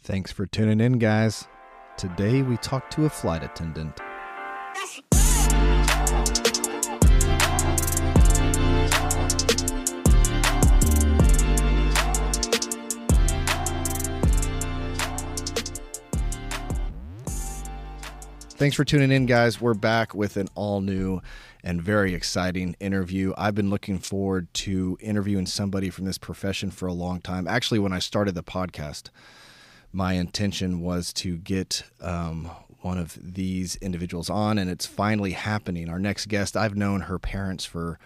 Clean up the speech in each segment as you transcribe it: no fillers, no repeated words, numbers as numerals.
Thanks for tuning in, guys. Today we talk to a flight attendant. Thanks for tuning in, guys. We're back with an all-new and very exciting interview. I've been looking forward to interviewing somebody from this profession for a long time. Actually, when I started the podcast, my intention was to get one of these individuals on, and it's finally happening. Our next guest, I've known her parents for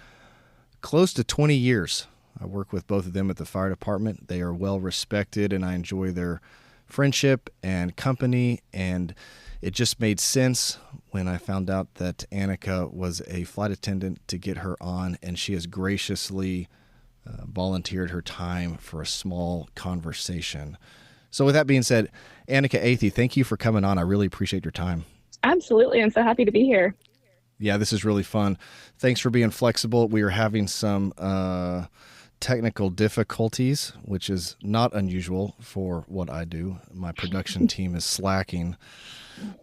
close to 20 years. I work with both of them at the fire department. They are well respected, and I enjoy their friendship and company, and it just made sense when I found out that Annika was a flight attendant to get her on, and she has graciously volunteered her time for a small conversation. So with that being said, Annika Athey, thank you for coming on. I really appreciate your time. Absolutely. I'm so happy to be here. Yeah, this is really fun. Thanks for being flexible. We are having some technical difficulties, which is not unusual for what I do. My production team is slacking,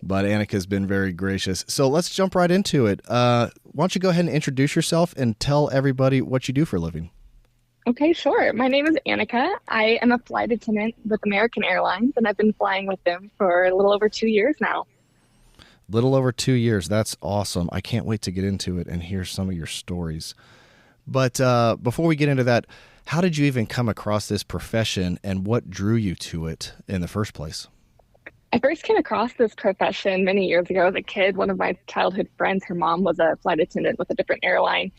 but Annika's been very gracious. So let's jump right into it. Why don't you go ahead and introduce yourself and tell everybody what you do for a living? Okay, sure. My name is Annika. I am a flight attendant with American Airlines, and I've been flying with them for a little over 2 years now. Little over 2 years. That's awesome. I can't wait to get into it and hear some of your stories. But before we get into that, how did you even come across this profession, and what drew you to it in the first place? I first came across this profession many years ago as a kid. One of my childhood friends, her mom was a flight attendant with a different airline,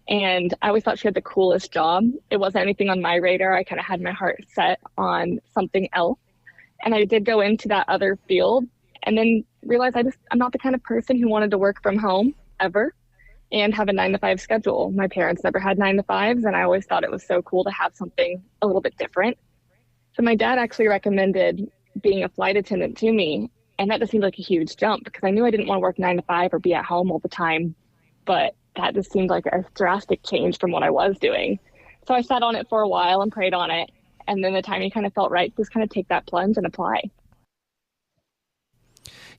and I always thought she had the coolest job. It wasn't anything on my radar. I kind of had my heart set on something else, and I did go into that other field and then realized I'm not the kind of person who wanted to work from home ever and have a 9-to-5 schedule. My parents never had 9-to-5s, and I always thought it was so cool to have something a little bit different. So my dad actually recommended being a flight attendant to me, and that just seemed like a huge jump because I knew I didn't want to work 9-to-5 or be at home all the time, but that just seemed like a drastic change from what I was doing. So I sat on it for a while and prayed on it, and then the timing kind of felt right, just kind of take that plunge and apply.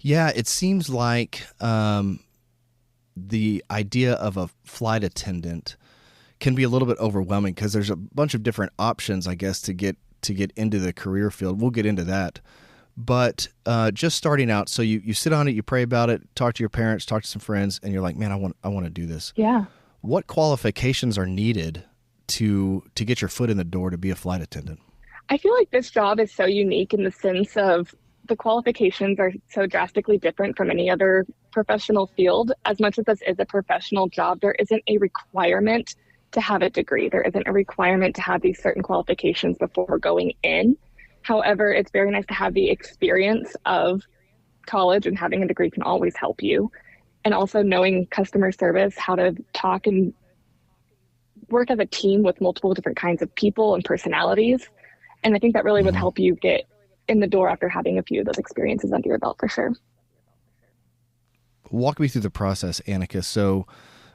Yeah, it seems like the idea of a flight attendant can be a little bit overwhelming because there's a bunch of different options, I guess, to get into the career field. We'll get into that. But just starting out, so you sit on it, you pray about it, talk to your parents, talk to some friends, and you're like, man, I want to do this. Yeah. What qualifications are needed to get your foot in the door to be a flight attendant? I feel like this job is so unique in the sense of the qualifications are so drastically different from any other professional field. As much as this is a professional job, there isn't a requirement to have a degree. There isn't a requirement to have these certain qualifications before going in. However, it's very nice to have the experience of college, and having a degree can always help you. And also knowing customer service, how to talk and work as a team with multiple different kinds of people and personalities. And I think that really would help you get in the door after having a few of those experiences under your belt for sure. Walk me through the process, Annika. So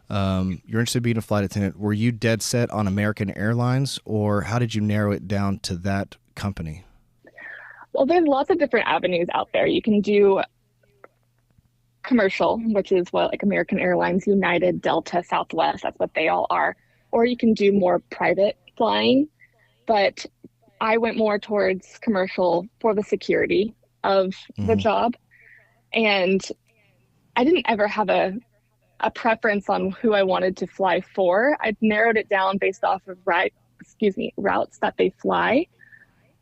you're interested in being a flight attendant. Were you dead set on American Airlines, or how did you narrow it down to that company? Well, there's lots of different avenues out there. You can do commercial, which is what like American Airlines, United, Delta, Southwest, that's what they all are. Or you can do more private flying. But I went more towards commercial for the security of the job. And I didn't ever have a preference on who I wanted to fly for. I narrowed it down based off of routes that they fly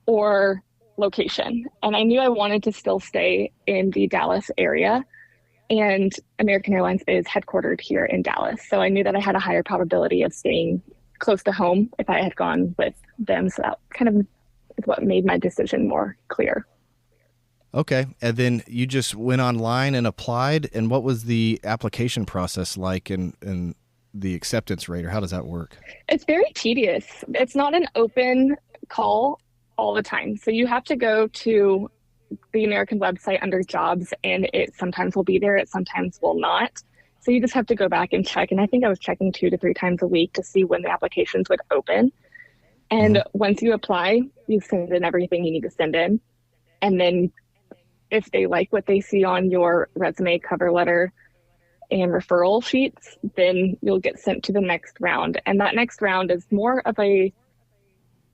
or location. And I knew I wanted to still stay in the Dallas area, and American Airlines is headquartered here in Dallas. So I knew that I had a higher probability of staying close to home if I had gone with them. So that kind of is what made my decision more clear. Okay. And then you just went online and applied. And what was the application process like, and the acceptance rate, or how does that work? It's very tedious. It's not an open call all the time. So you have to go to the American website under jobs, and it sometimes will be there, it sometimes will not. So you just have to go back and check. And I think I was checking 2 to 3 times a week to see when the applications would open. And once you apply, you send in everything you need to send in. And then if they like what they see on your resume, cover letter, and referral sheets, then you'll get sent to the next round. And that next round is more of a,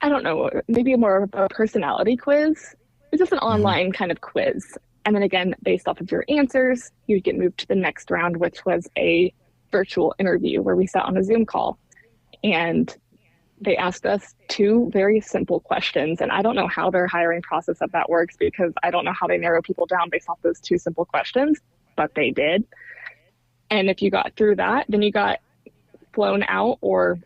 I don't know, maybe more of a personality quiz. It's just an Hmm. online kind of quiz. And then again, based off of your answers, you get moved to the next round, which was a virtual interview where we sat on a Zoom call. And they asked us two very simple questions. And I don't know how their hiring process of that works because I don't know how they narrow people down based off those two simple questions, but they did. And if you got through that, then you got flown out or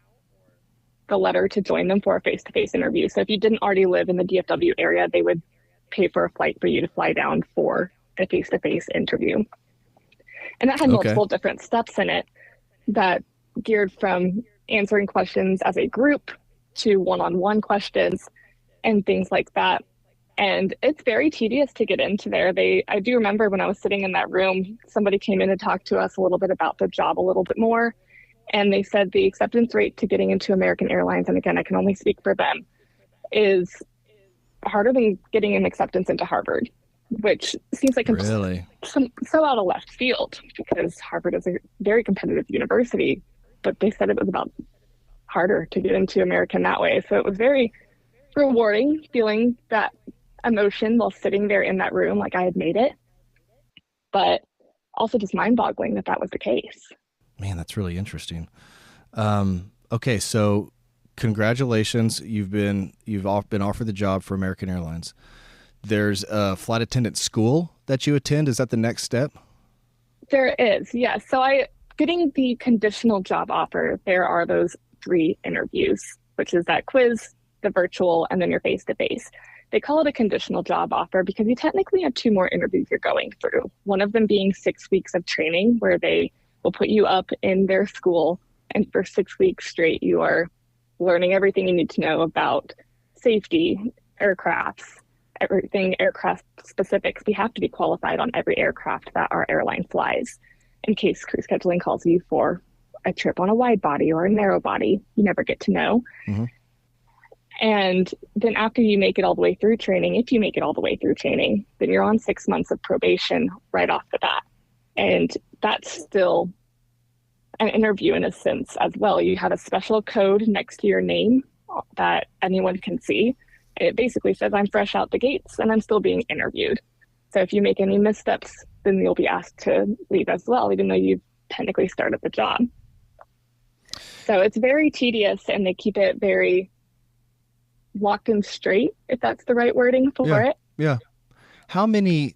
the letter to join them for a face-to-face interview. So if you didn't already live in the DFW area, they would pay for a flight for you to fly down for a face-to-face interview. And that had Okay. multiple different steps in it that geared from answering questions as a group to one-on-one questions and things like that. And it's very tedious to get into there. I do remember when I was sitting in that room, somebody came in and talked to us a little bit about the job a little bit more. And they said the acceptance rate to getting into American Airlines, and again, I can only speak for them, is harder than getting an acceptance into Harvard, which seems like Really? so out of left field because Harvard is a very competitive university, but they said it was about harder to get into American that way. So it was very rewarding feeling that emotion while sitting there in that room, like I had made it, but also just mind boggling that that was the case. Man, that's really interesting. Okay, so congratulations. You've all been offered the job for American Airlines. There's a flight attendant school that you attend. Is that the next step? There is, yes. So getting the conditional job offer, there are those three interviews, which is that quiz, the virtual, and then your face to face. They call it a conditional job offer because you technically have two more interviews you're going through. One of them being 6 weeks of training where they will put you up in their school, and for 6 weeks straight, you are learning everything you need to know about safety, aircrafts, everything aircraft specifics. We have to be qualified on every aircraft that our airline flies in case crew scheduling calls you for a trip on a wide body or a narrow body. You never get to know. Hmm. And then after you make it all the way through training, if you make it all the way through training, then you're on 6 months of probation right off the bat. And that's still an interview in a sense as well. You have a special code next to your name that anyone can see. It basically says, I'm fresh out the gates and I'm still being interviewed. So if you make any missteps, then you'll be asked to leave as well, even though you've technically started the job. So it's very tedious and they keep it very locked and straight, if that's the right wording for Yeah. it. Yeah. How many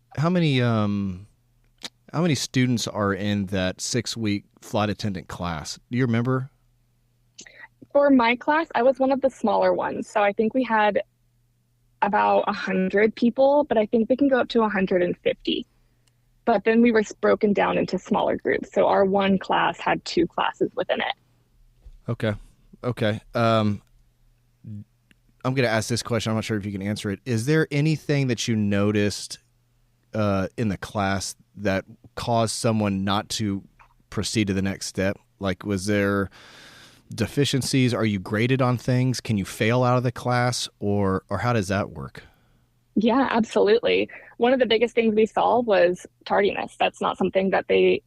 students are in that 6 week flight attendant class? Do you remember? For my class, I was one of the smaller ones. So I think we had about 100 people, but I think we can go up to 150. But then we were broken down into smaller groups. So our one class had two classes within it. Okay. Okay. I'm going to ask this question. I'm not sure if you can answer it. Is there anything that you noticed in the class that caused someone not to proceed to the next step? Like, was there deficiencies? Are you graded on things? Can you fail out of the class, or how does that work? Yeah, absolutely. One of the biggest things we saw was tardiness. That's not something that we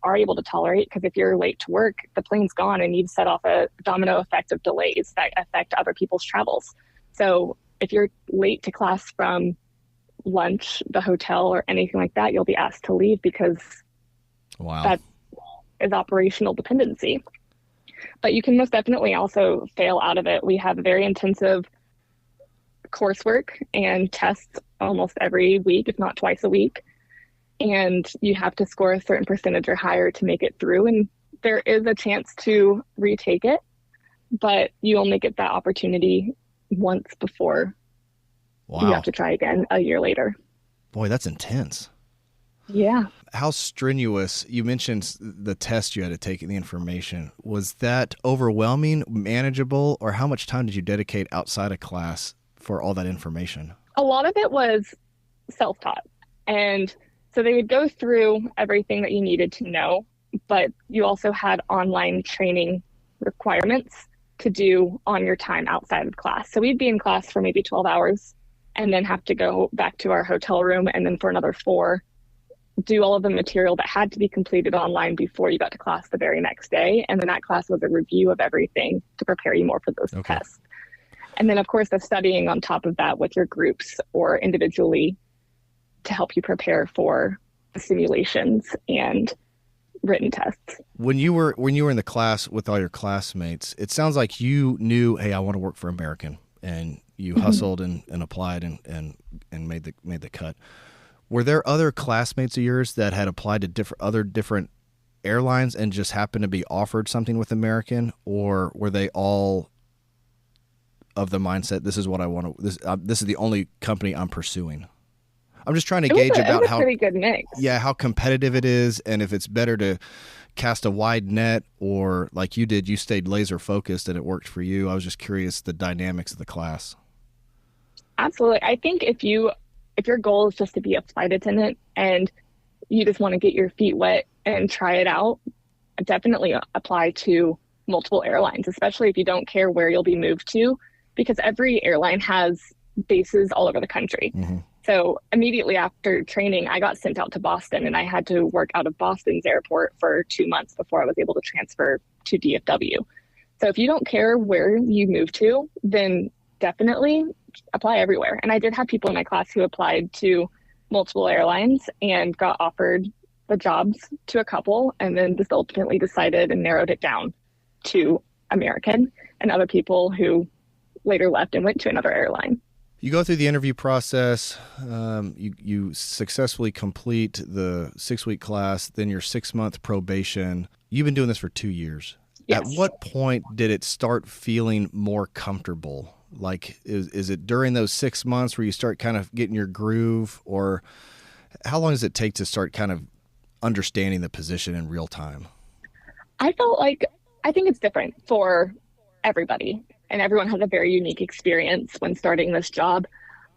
are able to tolerate because if you're late to work, the plane's gone and you've set off a domino effect of delays that affect other people's travels. So if you're late to class from lunch, the hotel, or anything like that, you'll be asked to leave because Wow. that is operational dependency. But you can most definitely also fail out of it. We have very intensive coursework and tests almost every week, if not twice a week. And you have to score a certain percentage or higher to make it through. And there is a chance to retake it, but you only get that opportunity once before you have Wow. to try again a year later. Boy, that's intense. Yeah. How strenuous, you mentioned the test you had to take and the information. Was that overwhelming, manageable, or how much time did you dedicate outside of class for all that information? A lot of it was self-taught. And so they would go through everything that you needed to know, but you also had online training requirements to do on your time outside of class. So we'd be in class for maybe 12 hours and then have to go back to our hotel room and then for another 4 do all of the material that had to be completed online before you got to class the very next day. And then that class was a review of everything to prepare you more for those Okay. tests. And then, of course, the studying on top of that with your groups or individually to help you prepare for the simulations and written tests. When you were in the class with all your classmates, it sounds like you knew, hey, I want to work for American, and you hustled and applied and made the cut. Were there other classmates of yours that had applied to different airlines and just happened to be offered something with American, or were they all of the mindset, this is what I want to, this is the only company I'm pursuing? I'm just trying to gauge about how pretty good mix. Yeah, how competitive it is, and if it's better to cast a wide net, or like you did, you stayed laser focused and it worked for you. I was just curious the dynamics of the class. Absolutely. I think if your goal is just to be a flight attendant and you just want to get your feet wet and try it out, definitely apply to multiple airlines, especially if you don't care where you'll be moved to, because every airline has bases all over the country. Mm-hmm. So immediately after training, I got sent out to Boston, and I had to work out of Boston's airport for 2 months before I was able to transfer to DFW. So if you don't care where you move to, then definitely apply everywhere. And I did have people in my class who applied to multiple airlines and got offered the jobs to a couple, and then just ultimately decided and narrowed it down to American, and other people who later left and went to another airline. You go through the interview process, you successfully complete the 6-week class, then your 6-month probation. You've been doing this for 2 years. Yes. At what point did it start feeling more comfortable? Like, is it during those 6 months where you start kind of getting your groove, or how long does it take to start kind of understanding the position in real time? I think it's different for everybody, and everyone has a very unique experience when starting this job.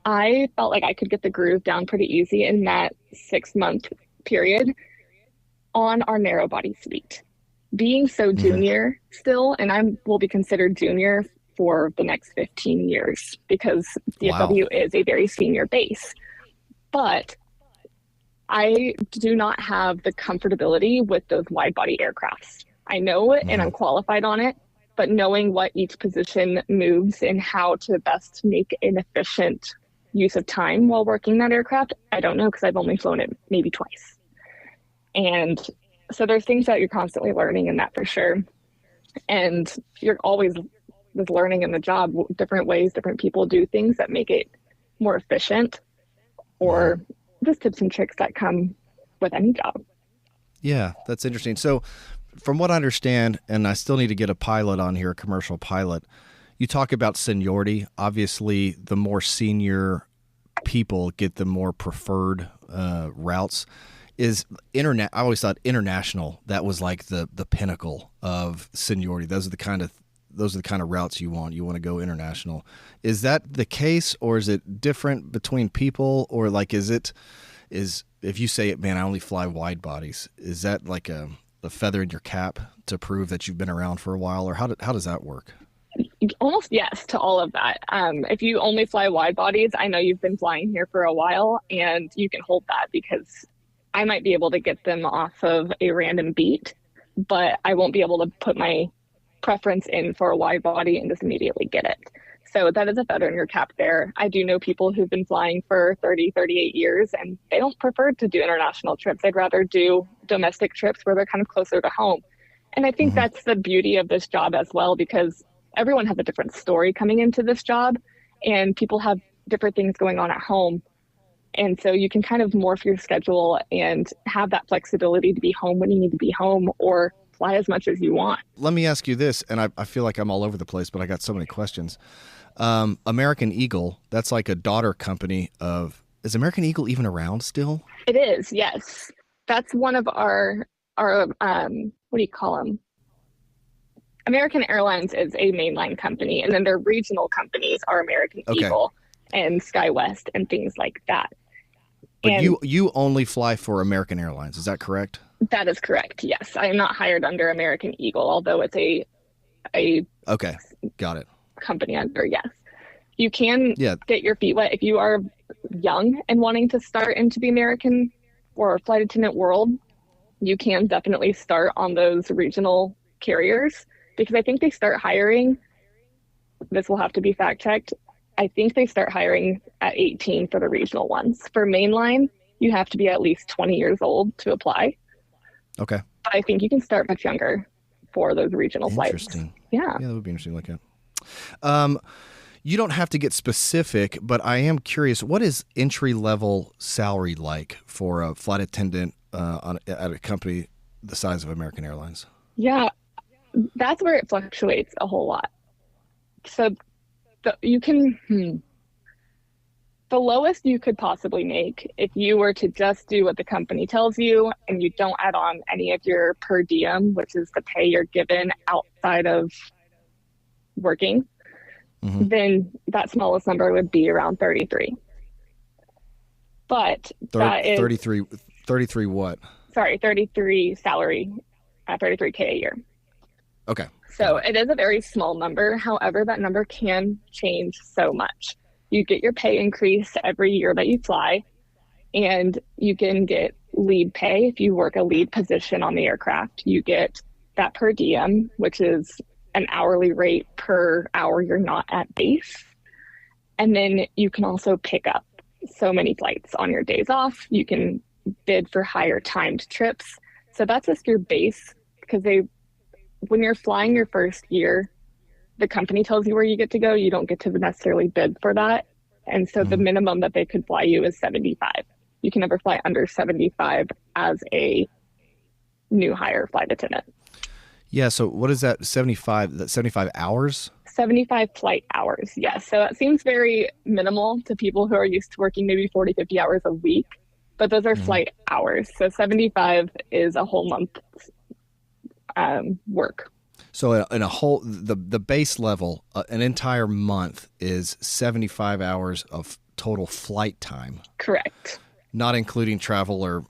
I felt like I could get the groove down pretty easy in that 6-month period on our narrow body suite. Being so junior still, and I will be considered junior for the next 15 years because DFW is a very senior base. But I do not have the comfortability with those wide body aircrafts. I know it and I'm qualified on it, but knowing what each position moves and how to best make an efficient use of time while working that aircraft, I don't know, because I've only flown it maybe twice. And so there's things that you're constantly learning in that for sure. And you're always learning in the job, different ways different people do things that make it more efficient, or just tips and tricks that come with any job. Yeah, that's interesting. So from what I understand, and I still need to get a pilot on here, a commercial pilot, you talk about seniority. Obviously, the more senior people get the more preferred routes. I always thought international, that was like the pinnacle of seniority. Those are the kind of routes you want. You want to go international. Is that the case, or is it different between people, or like is if you say, man, I only fly wide bodies, is that like a feather in your cap to prove that you've been around for a while, or how does that work? Almost yes to all of that. If you only fly wide bodies, I know you've been flying here for a while, and you can hold that, because I might be able to get them off of a random beat, but I won't be able to put my preference in for a wide body and just immediately get it. So that is a feather in your cap there. I do know people who've been flying for 30, 38 years, and they don't prefer to do international trips. They'd rather do domestic trips where they're kind of closer to home. And I think that's the beauty of this job as well, because everyone has a different story coming into this job, and people have different things going on at home. And so you can kind of morph your schedule and have that flexibility to be home when you need to be home, or fly as much as you want. Let me ask you this, and I feel like I'm all over the place, but I got so many questions. American Eagle, that's like a daughter company of, is American Eagle even around still? It is, yes. That's one of our what do you call them? American Airlines is a mainline company, and then their regional companies are American Eagle and SkyWest and things like that. But you only fly for American Airlines, is that correct? That is correct, yes. I am not hired under American Eagle, although it's a okay, got it. company under, yes. You can Yeah. get your feet wet if you are young and wanting to start into the American or flight attendant world. You can definitely start on those regional carriers because I think they start hiring. This will have to be fact checked. I think they start hiring at 18 for the regional ones. For mainline, you have to be at least 20 years old to apply. Okay. But I think you can start much younger for those regional flights. Interesting. Yeah. Yeah, that would be interesting to look at. You don't have to get specific, but I am curious, what is entry level salary like for a flight attendant at a company the size of American Airlines? Yeah, that's where it fluctuates a whole lot. So the lowest you could possibly make if you were to just do what the company tells you and you don't add on any of your per diem, which is the pay you're given outside of working, then that smallest number would be around 33. But that is 33 what? Sorry, 33 salary at 33K a year. Okay. So it is a very small number. However, that number can change so much. You get your pay increase every year that you fly, and you can get lead pay if you work a lead position on the aircraft. You get that per diem, which is an hourly rate per hour you're not at base. And then you can also pick up so many flights on your days off. You can bid for higher timed trips. So that's just your base, because when you're flying your first year, the company tells you where you get to go. You don't get to necessarily bid for that. And so the minimum that they could fly you is 75. You can never fly under 75 as a new hire flight attendant. Yeah. So what is that? 75? That 75 hours? 75 flight hours. Yes. So that seems very minimal to people who are used to working maybe 40, 50 hours a week, but those are flight hours. So 75 is a whole month work. So in a whole, the base level, an entire month is 75 hours of total flight time. Correct. Not including travel or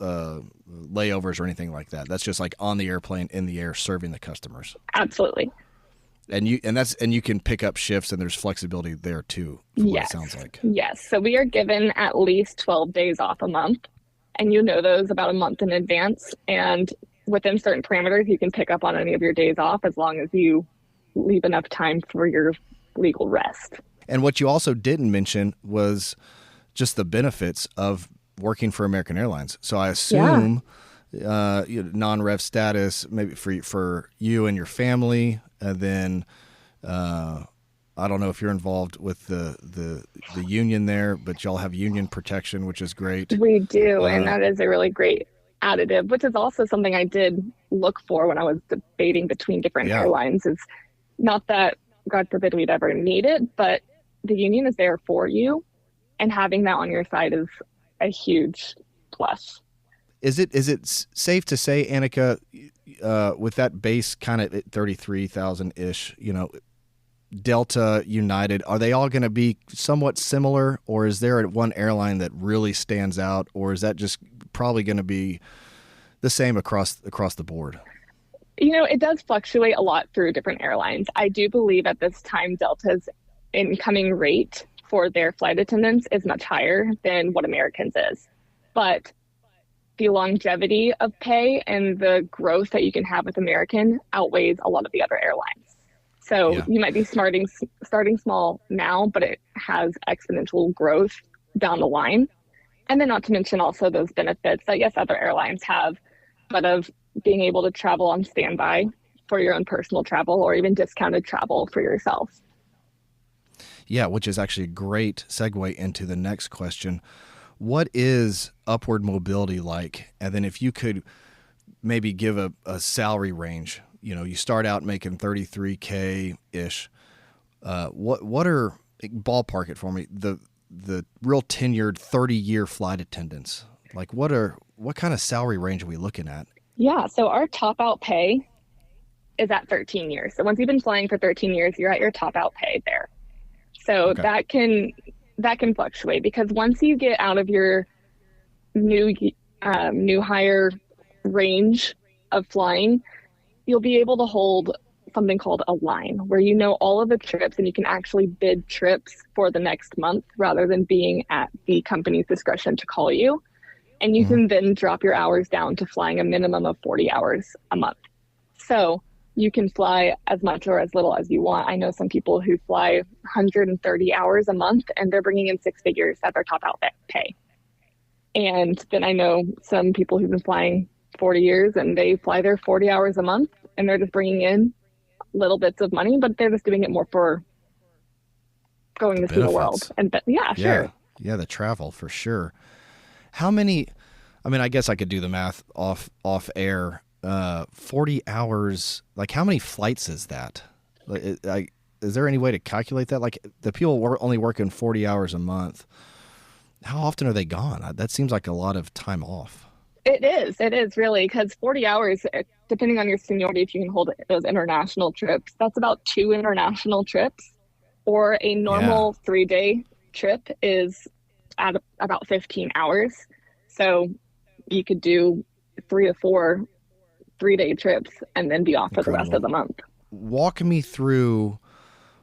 layovers or anything like that. That's just like on the airplane, in the air, serving the customers. Absolutely. And you can pick up shifts, and there's flexibility there too. Yes. It sounds like. Yes. So we are given at least 12 days off a month, and you know those about a month in advance. And within certain parameters, you can pick up on any of your days off as long as you leave enough time for your legal rest. And what you also didn't mention was just the benefits of working for American Airlines. So I assume non-rev status, maybe for you and your family, and then I don't know if you're involved with the union there, but y'all have union protection, which is great. We do, and that is a really great additive, which is also something I did look for when I was debating between different airlines. Is not that, God forbid, we'd ever need it, but the union is there for you, and having that on your side is a huge plus. Is it safe to say, Annika, with that base kind of at 33,000-ish, Delta, United, are they all going to be somewhat similar, or is there one airline that really stands out, or is that just probably going to be the same across the board? It does fluctuate a lot through different airlines. I do believe at this time Delta's incoming rate for their flight attendants is much higher than what American's is. But the longevity of pay and the growth that you can have with American outweighs a lot of the other airlines. So you might be starting small now, but it has exponential growth down the line. And then not to mention also those benefits that, yes, other airlines have, but of being able to travel on standby for your own personal travel, or even discounted travel for yourself. Yeah, which is actually a great segue into the next question. What is upward mobility like? And then if you could maybe give a salary range, you start out making 33K-ish. What are, ballpark it for me, the real tenured 30-year flight attendants? Like what kind of salary range are we looking at? Yeah, so our top out pay is at 13 years. So once you've been flying for 13 years, you're at your top out pay there. So that can fluctuate, because once you get out of your new hire range of flying, you'll be able to hold something called a line where you know all of the trips and you can actually bid trips for the next month rather than being at the company's discretion to call you. And you Hmm. can then drop your hours down to flying a minimum of 40 hours a month. So you can fly as much or as little as you want. I know some people who fly 130 hours a month and they're bringing in six figures at their top out pay. And then I know some people who've been flying 40 years and they fly their 40 hours a month and they're just bringing in little bits of money, but they're just doing it more for going The to see the world. benefits. And but yeah, Yeah. sure. Yeah, the travel for sure. How many, I mean, I guess I could do the math off air. 40 hours, like how many flights is that? Is there any way to calculate that? Like the people only working 40 hours a month. How often are they gone? That seems like a lot of time off. It is really because 40 hours, depending on your seniority, if you can hold those international trips, that's about two international trips. Or a Yeah, normal 3 day trip is at about 15 hours. So you could do 3 to 4 3 day trips and then be off for the rest of incredible. the month. Walk me through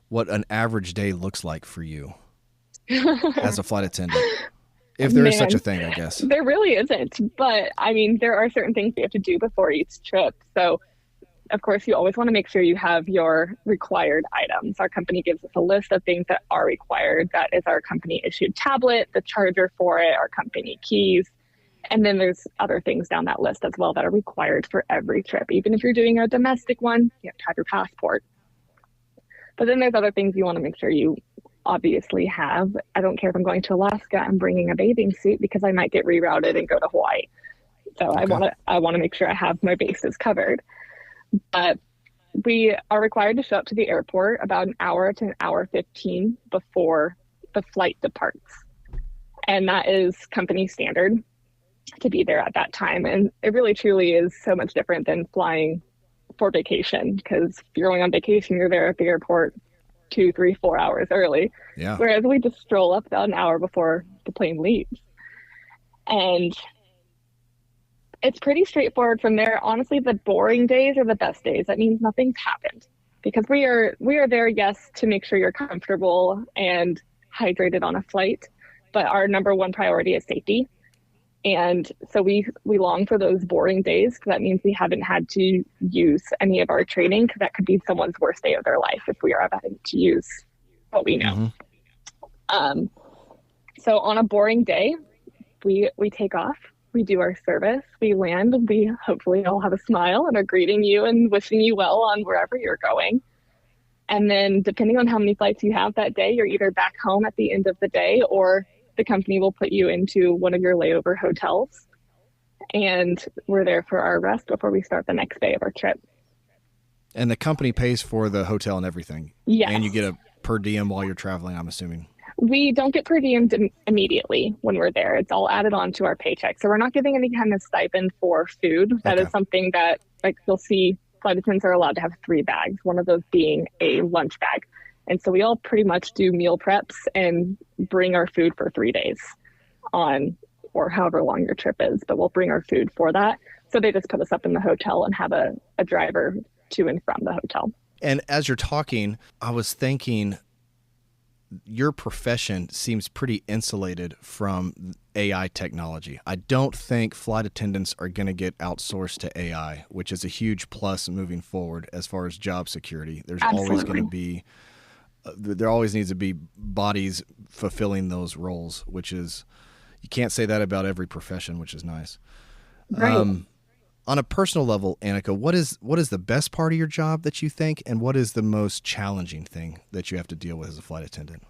what an average day looks like for you as a flight attendant, if there is such a Man, thing, I guess. there really isn't. But I mean, there are certain things you have to do before each trip. So, of course, you always want to make sure you have your required items. Our company gives us a list of things that are required. That is our company issued tablet, the charger for it, our company keys. And then there's other things down that list as well that are required for every trip. Even if you're doing a domestic one, you have to have your passport. But then there's other things you want to make sure you obviously have. I don't care if I'm going to Alaska, I'm bringing a bathing suit because I might get rerouted and go to Hawaii. So Okay. I want to make sure I have my bases covered. But we are required to show up to the airport about an hour to an hour 15 before the flight departs. And that is company standard to be there at that time. And it really truly is so much different than flying for vacation because if you're going on vacation, you're there at the airport 2, 3, 4 hours early. Yeah. Whereas we just stroll up about an hour before the plane leaves. And it's pretty straightforward from there. Honestly, the boring days are the best days. That means nothing's happened because we are there, yes, to make sure you're comfortable and hydrated on a flight, but our number one priority is safety. And so we long for those boring days because that means we haven't had to use any of our training because that could be someone's worst day of their life if we are having to use what we know. Hmm. Um, so on a boring day, we take off, we do our service, we land, we hopefully all have a smile and are greeting you and wishing you well on wherever you're going. And then depending on how many flights you have that day, you're either back home at the end of the day or the company will put you into one of your layover hotels. And we're there for our rest before we start the next day of our trip. And the company pays for the hotel and everything. And you Yes. get a per diem while you're traveling, I'm assuming. We don't get per diem immediately when we're there. It's all added on to our paycheck. So we're not giving any kind of stipend for food. That Okay. is something that, like, you'll see flight attendants are allowed to have 3 bags, one of those being a lunch bag. And so we all pretty much do meal preps and bring our food for 3 days on, or however long your trip is, but we'll bring our food for that. So they just put us up in the hotel and have a driver to and from the hotel. And as you're talking, I was thinking your profession seems pretty insulated from AI technology. I don't think flight attendants are going to get outsourced to AI, which is a huge plus moving forward as far as job security. There's always going Absolutely. to be, there always needs to be bodies fulfilling those roles, which is, you can't say that about every profession, which is nice. Right. On a personal level, Annika, what is the best part of your job that you think, and what is the most challenging thing that you have to deal with as a flight attendant?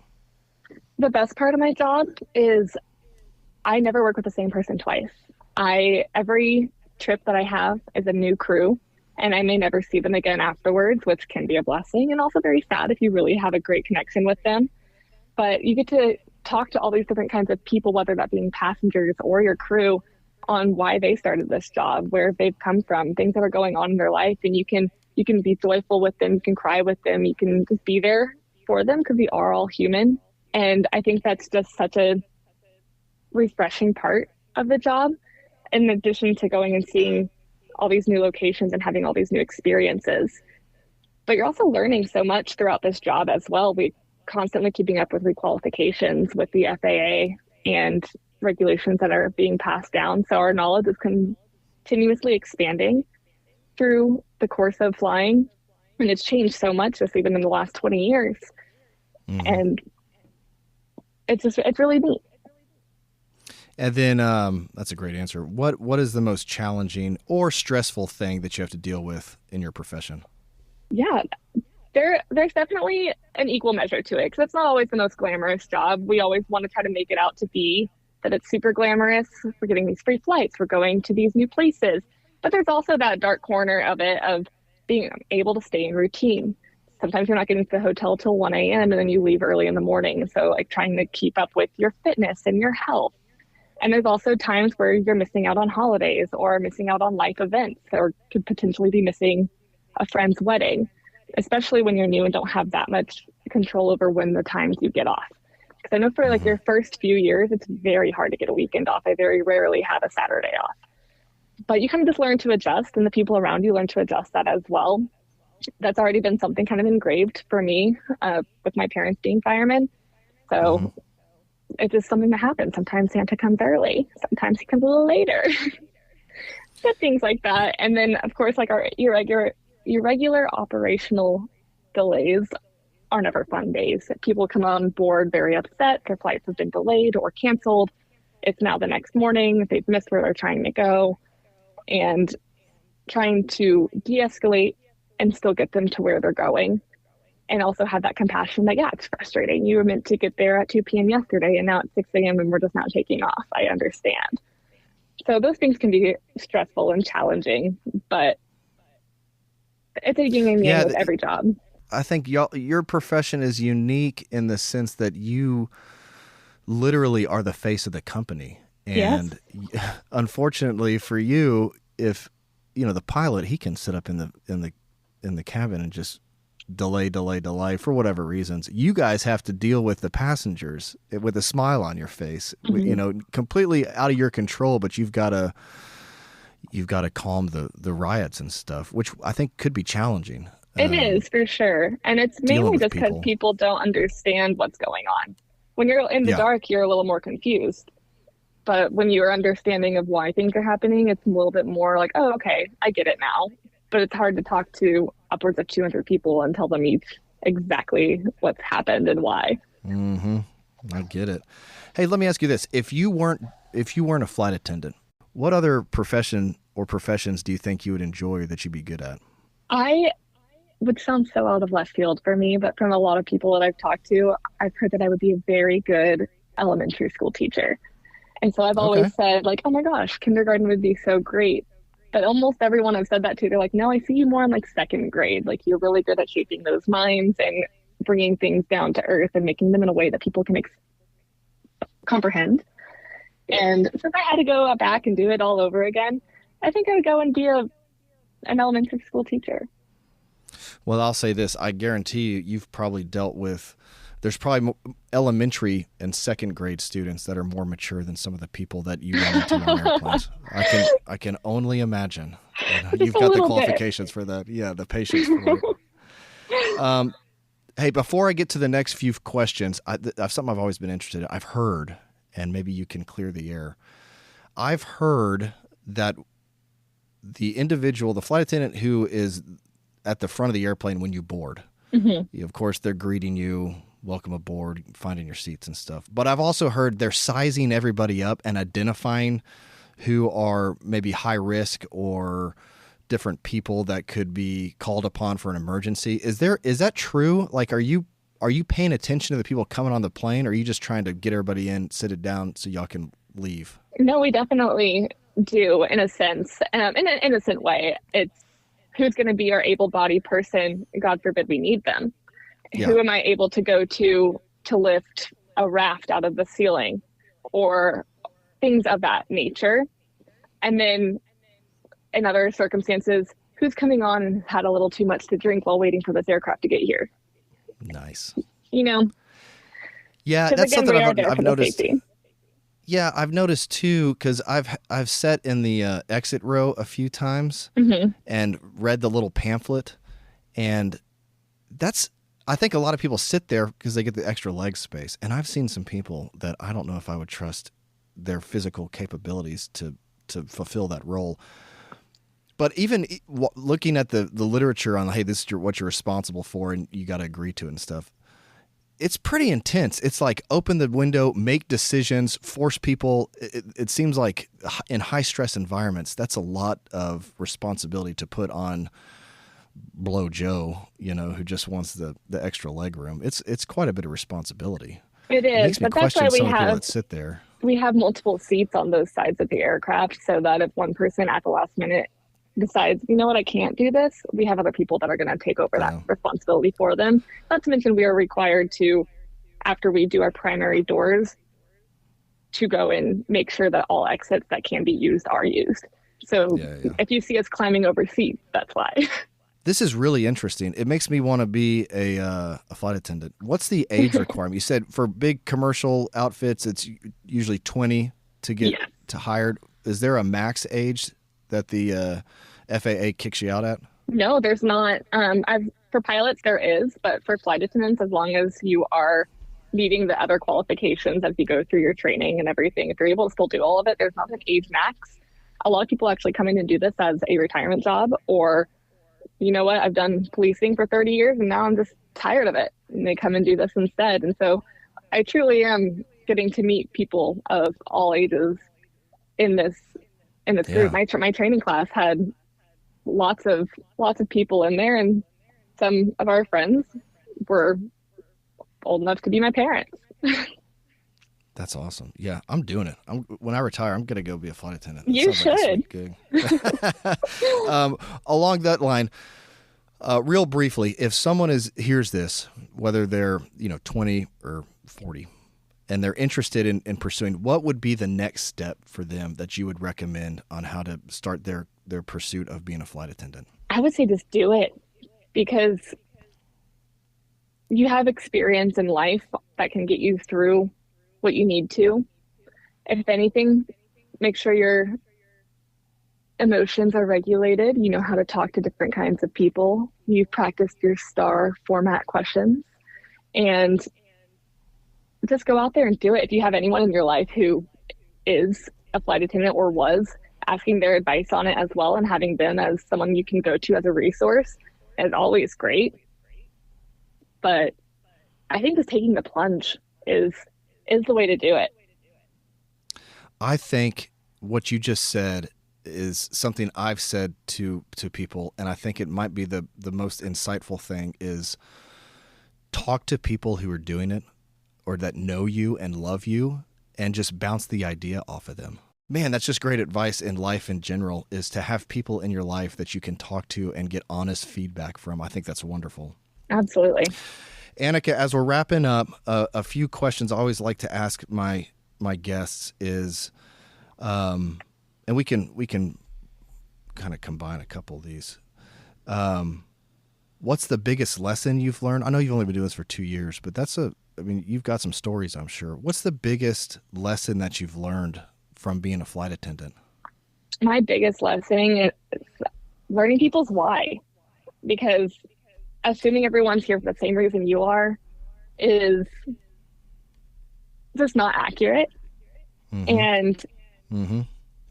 The best part of my job is I never work with the same person twice. Every trip that I have is a new crew and I may never see them again afterwards, which can be a blessing and also very sad if you really have a great connection with them. But you get to talk to all these different kinds of people, whether that being passengers or your crew, on why they started this job, where they've come from, things that are going on in their life, and you can be joyful with them, you can cry with them, you can just be there for them because we are all human. And I think that's just such a refreshing part of the job, in addition to going and seeing all these new locations and having all these new experiences. But you're also learning so much throughout this job as well. We constantly keeping up with requalifications with the FAA and regulations that are being passed down. So our knowledge is continuously expanding through the course of flying. And it's changed so much just even in the last 20 years. Mm-hmm. And it's really neat. And then that's a great answer. What is the most challenging or stressful thing that you have to deal with in your profession? Yeah, there's definitely an equal measure to it because it's not always the most glamorous job. We always want to try to make it out to be that it's super glamorous. We're getting these free flights. We're going to these new places. But there's also that dark corner of it of being able to stay in routine. Sometimes you're not getting to the hotel till 1 a.m. and then you leave early in the morning. So like trying to keep up with your fitness and your health. And there's also times where you're missing out on holidays or missing out on life events or could potentially be missing a friend's wedding, especially when you're new and don't have that much control over when the times you get off. Because I know for like your first few years, it's very hard to get a weekend off. I very rarely have a Saturday off. But you kind of just learn to adjust, and the people around you learn to adjust that as well. That's already been something kind of engraved for me with my parents being firemen. So it's just something that happens. Sometimes Santa comes early. Sometimes he comes a little later. But things like that. And then, of course, like our irregular operational delays are never fun days. People come on board very upset. Their flights have been delayed or canceled. It's now the next morning. They've missed where they're trying to go. And trying to de-escalate and still get them to where they're going. And also have that compassion that, yeah, it's frustrating. You were meant to get there at 2 p.m. yesterday, and now it's 6 a.m. and we're just not taking off. I understand. So those things can be stressful and challenging, but it's a yin and yang with every job. I think your profession is unique in the sense that you literally are the face of the company. And unfortunately for you, if the pilot, he can sit up in the cabin and just delay for whatever reasons. You guys have to deal with the passengers with a smile on your face, completely out of your control, but you've got to calm the riots and stuff, which I think could be challenging. It is for sure. And it's mainly just because people don't understand what's going on. When you're in the dark, you're a little more confused. But when you're understanding of why things are happening, it's a little bit more like, oh, okay, I get it now. But it's hard to talk to upwards of 200 people and tell them each exactly what's happened and why. I get it. Hey, let me ask you this. If you weren't a flight attendant, what other profession or professions do you think you would enjoy or that you'd be good at? I would sound so out of left field for me, but from a lot of people that I've talked to, I've heard that I would be a very good elementary school teacher. And so I've always said, like, oh my gosh, kindergarten would be so great. But almost everyone I've said that to, they're like, no, I see you more in like second grade. Like you're really good at shaping those minds and bringing things down to earth and making them in a way that people can comprehend. And so if I had to go back and do it all over again, I think I would go and be an elementary school teacher. Well, I'll say this. I guarantee you've probably dealt with, there's probably elementary and second grade students that are more mature than some of the people that you run into on airplanes. I can only imagine. You've got the qualifications for that. Yeah, the patience for it. Hey, before I get to the next few questions, something I've always been interested in. I've heard, and maybe you can clear the air. I've heard that the individual, the flight attendant who is at the front of the airplane when you board, of course, they're greeting you, welcome aboard, finding your seats and stuff. But I've also heard they're sizing everybody up and identifying who are maybe high risk or different people that could be called upon for an emergency. Is that true? Like, are you paying attention to the people coming on the plane, or are you just trying to get everybody in, sit it down so y'all can leave? No, we definitely do in a sense, in an innocent way. It's who's going to be our able-bodied person. God forbid we need them. Yeah. Who am I able to go to lift a raft out of the ceiling or things of that nature? And then in other circumstances, who's coming on and had a little too much to drink while waiting for this aircraft to get here? Nice. Yeah, that's again, something I've noticed. Safety. Yeah, I've noticed too, because I've sat in the exit row a few times and read the little pamphlet, and I think a lot of people sit there because they get the extra leg space. And I've seen some people that I don't know if I would trust their physical capabilities to fulfill that role. But even looking at the literature on, hey, this is what you're responsible for and you got to agree to it and stuff, it's pretty intense. It's like open the window, make decisions, force people. It seems like in high stress environments, that's a lot of responsibility to put on Blow Joe, who just wants the extra leg room. It's quite a bit of responsibility. It It is, makes me but that's why question some of the people that sit there. we have multiple seats on those sides of the aircraft so that if one person at the last minute decides, you know what, I can't do this, we have other people that are going to take over that responsibility for them. Not to mention we are required to, after we do our primary doors, to go and make sure that all exits that can be used are used. So if you see us climbing over seats, that's why. This is really interesting. It makes me want to be a flight attendant. What's the age requirement? You said for big commercial outfits, it's usually 20 to get to hired. Is there a max age that the FAA kicks you out at? No, there's not. For pilots, there is, but for flight attendants, as long as you are meeting the other qualifications as you go through your training and everything, if you're able to still do all of it, there's not an age max. A lot of people actually come in and do this as a retirement job, or, you know what, I've done policing for 30 years and now I'm just tired of it. And they come and do this instead. And so I truly am getting to meet people of all ages in this group. My training class had lots of people in there, and some of our friends were old enough to be my parents. That's awesome. Yeah, I'm doing it. When I retire, I'm going to go be a flight attendant. You should. Along that line, real briefly, if someone hears this, whether they're 20 or 40, and they're interested in pursuing, what would be the next step for them that you would recommend on how to start their pursuit of being a flight attendant? I would say just do it, because you have experience in life that can get you through what you need to. If anything, make sure your emotions are regulated. You know how to talk to different kinds of people. You've practiced your STAR format questions, and just go out there and do it. If you have anyone in your life who is a flight attendant or was, asking their advice on it as well, and having them as someone you can go to as a resource is always great. But I think just taking the plunge is the way to do it. I think what you just said is something I've said to people, and I think it might be the most insightful thing, is talk to people who are doing it or that know you and love you, and just bounce the idea off of them. Man, that's just great advice in life in general, is to have people in your life that you can talk to and get honest feedback from. I think that's wonderful. Absolutely. Annika, as we're wrapping up, a few questions I always like to ask my guests is, and we can kind of combine a couple of these. What's the biggest lesson you've learned? I know you've only been doing this for 2 years, but you've got some stories, I'm sure. What's the biggest lesson that you've learned from being a flight attendant? My biggest lesson is learning people's why, because assuming everyone's here for the same reason you are is just not accurate. And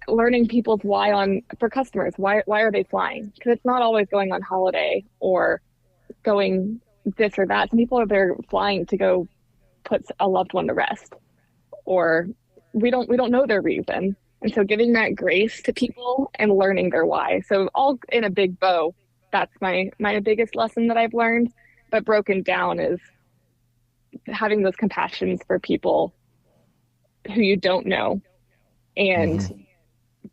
learning people's why for customers, why are they flying? Because it's not always going on holiday or going this or that. Some people are there flying to go put a loved one to rest, or we don't know their reason. And so giving that grace to people and learning their why. So all in a big bow, that's my biggest lesson that I've learned. But broken down is having those compassions for people who you don't know, and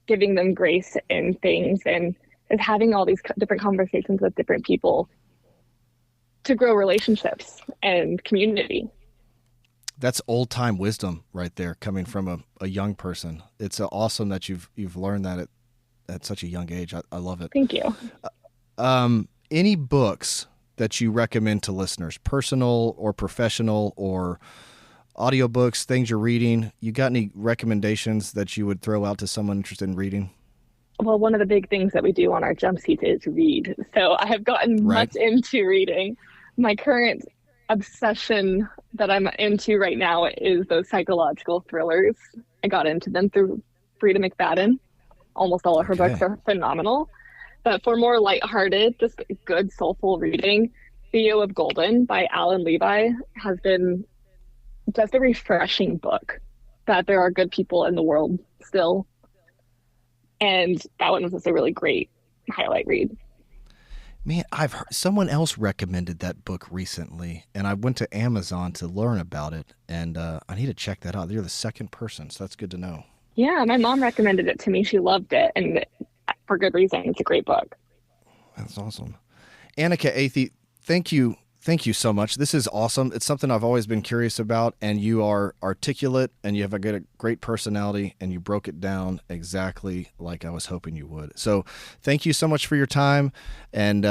giving them grace in things, and is having all these different conversations with different people to grow relationships and community. That's old time wisdom right there, coming from a young person. It's awesome that you've learned that at such a young age. I love it. Thank you. Any books that you recommend to listeners, personal or professional, or audiobooks, things you're reading? You got any recommendations that you would throw out to someone interested in reading? Well, one of the big things that we do on our jump seat is read. So I have gotten much into reading. My current obsession that I'm into right now is those psychological thrillers. I got into them through Frida McFadden. Almost all of her books Okay. are phenomenal. But for more lighthearted, just good soulful reading, Theo of Golden by Alan Levi has been just a refreshing book that there are good people in the world still. And that one was just a really great highlight read. Man, I've heard someone else recommended that book recently, and I went to Amazon to learn about it, and I need to check that out. You're the second person, so that's good to know. Yeah, my mom recommended it to me. She loved it, and for good reason. It's a great book. That's awesome. Annika Athey, thank you so much. This is awesome. It's something I've always been curious about, and you are articulate, and you have a great personality, and you broke it down exactly like I was hoping you would. So, thank you so much for your time, and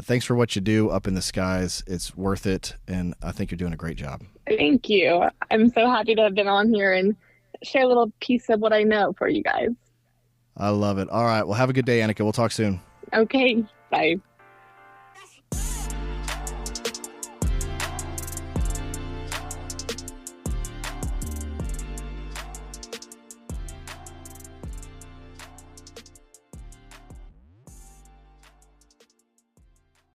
thanks for what you do up in the skies. It's worth it, and I think you're doing a great job. Thank you. I'm so happy to have been on here and share a little piece of what I know for you guys. I love it. All right. Well, have a good day, Annika. We'll talk soon. Okay, bye.